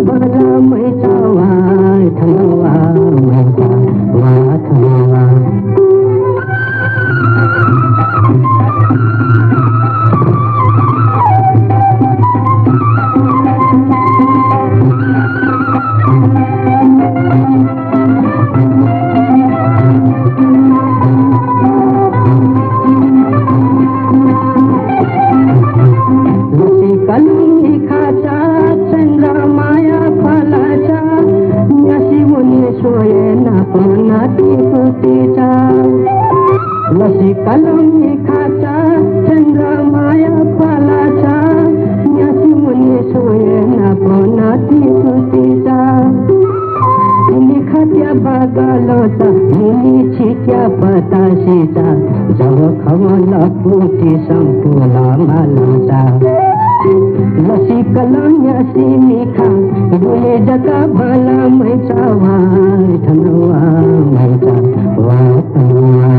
bala mai tawa thalawa mai tawa thalawa Lasi kalami kaca chandra maya palacha nyasi muni soye na ponati putisa ini khatya bagalota muni chikya patasita jawa khamala puti sampula malata lasi kalanya simikha dole jaka bala mai chawa thanwa mai chawa thanwa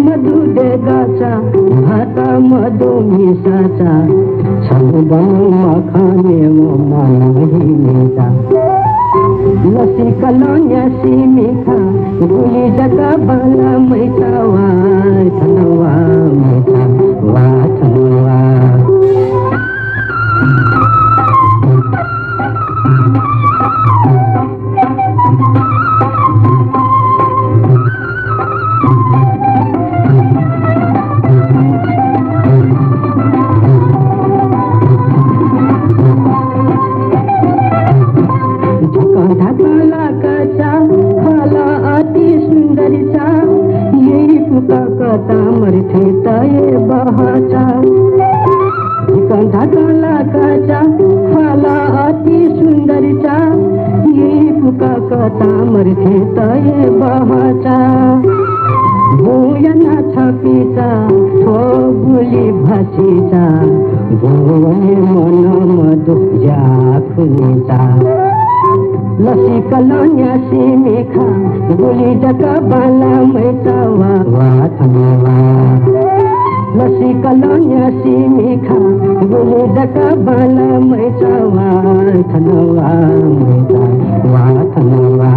मधु देगाचा भाता मधु मिसाचा समुदम मखाने मानवी नेता लसी कलोnya simika guli jaga bala maitawa thanawa maitawa thanawa Tomar ठेताए बहाचा कंधा काला काचा फला अति सुंदर चा ये फुका का तामर ठेताए बहाचा भूयना छपीचा थो गुली भासीचा भूवने मन मधु जाखुनीचा लसी कलोnya simika guli jaga bala maitawa thanawa लसी कलोnya simika guli jaga bala maitawa thanawa maitawa thanawa